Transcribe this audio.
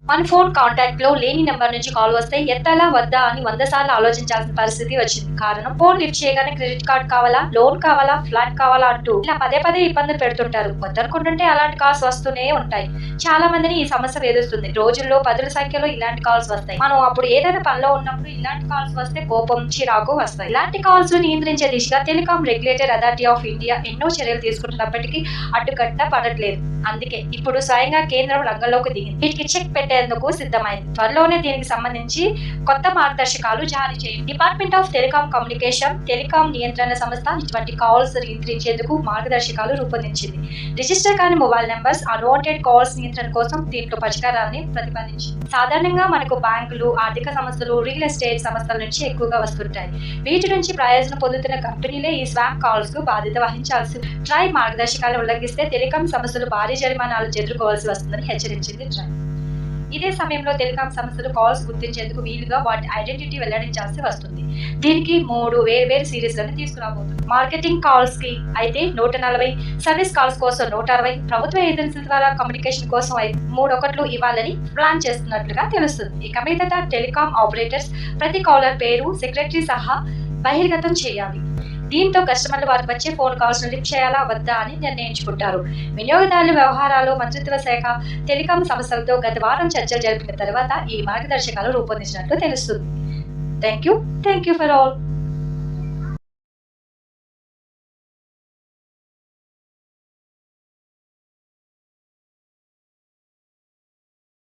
మన phone contact లో లేని నెంబర్ నుంచి కాల్ వస్తే ఎత్తాలా వద్దా అని 100 సార్లు ఆలోచించాల్సిన పరిస్థితి వచ్చింది. కారణం ఫోన్ లిఫ్ట్ చేయగానే క్రెడిట్ కార్డ్ కావాలా, లోన్ కావాలా, ఫ్లాట్ కావాలా అంటూ ఇలా పదే పదే ఇబ్బందులు పెడుతుంటారు. వద్దనుకుంటుంటే అలాంటి కాల్స్ వస్తూనే ఉంటాయి. చాలా మందిని ఈ సమస్య వేధిస్తుంది. రోజుల్లో పదుల సంఖ్యలో ఇలాంటి కాల్స్ వస్తాయి. మనం అప్పుడు ఏదైనా పనిలో ఉన్నప్పుడు ఇలాంటి కాల్స్ వస్తే కోపం, చిరాకు వస్తాయి. ఇలాంటి కాల్స్ నియంత్రించే దిశగా telecom regulatory authority of India ఎన్నో చర్యలు తీసుకుంటున్నప్పటికీ అడ్డుకట్ట పడట్లేదు. అందుకే ఇప్పుడు స్వయంగా కేంద్రం రంగంలోకి దిగింది. వీటికి చెక్ పెట్టేందుకు సిద్ధమైంది. త్వరలోనే దీనికి సంబంధించి కొత్త మార్గదర్శకాలు జారీ చేయండి. Department of telecom communication telecom నియంత్రణ సంస్థ ఇటువంటి కాల్స్ నియంత్రించేందుకు మార్గదర్శకాలు రూపొందించింది. రిజిస్టర్ కాని మొబైల్ నెంబర్స్, అన్వాంటెడ్ కాల్స్ నియంత్రణ కోసం దీంట్లో పరిష్కారాన్ని ప్రతిపాదించింది. సాధారణంగా మనకు బ్యాంకులు, ఆర్థిక సంస్థలు, రియల్ ఎస్టేట్ సంస్థల నుంచి ఎక్కువగా వస్తుంటాయి. వీటి నుంచి ప్రయోజనం పొందుతున్న కంపెనీలే ఈ స్వామ్ కాల్స్ కు బాధ్యత వహించాల్సి. ట్రై మార్గదర్శకాలను ఉల్లంఘిస్తే టెలికాం సంస్థలు భారీ జరిమానాలు ఎదుర్కోవాల్సి వస్తుందని హెచ్చరించింది ట్రై. ఇదే సమయంలో టెలికాం సంస్థలు కాల్స్ గుర్తించేందుకు వీలుగా వాటి ఐడెంటిటీ వెల్లడించాల్సి వస్తుంది. దీనికి 3 వేర్వేరు సిరీస్లను తీసుకురాబోతుంది. మార్కెటింగ్ కాల్స్ కి అయితే 140, సర్వీస్ కాల్స్ కోసం 160, ప్రభుత్వ ఏజెన్సీల ద్వారా కమ్యూనికేషన్ కోసం 3 ఒకట్లు ఇవ్వాలని ప్లాన్ చేస్తున్నట్లుగా తెలుస్తుంది. ఇక మీదట టెలికాం ఆపరేటర్స్ ప్రతి కాలర్ పేరు, సెక్రటరీ సహా బహిర్గతం చేయాలి. దీంతో కస్టమర్లు వారికి వచ్చే ఫోన్ కాల్స్ ను లిఫ్ట్ చేయాలా వద్దా అని నిర్ణయించుకుంటారు. వినియోగదారుల వ్యవహారాలు మంత్రిత్వ శాఖ టెలికాం సంస్థలతో గత వారం చర్చలు జరిపిన తర్వాత ఈ మార్గదర్శకాలు రూపొందించినట్లు తెలుస్తుంది. Thank you for all.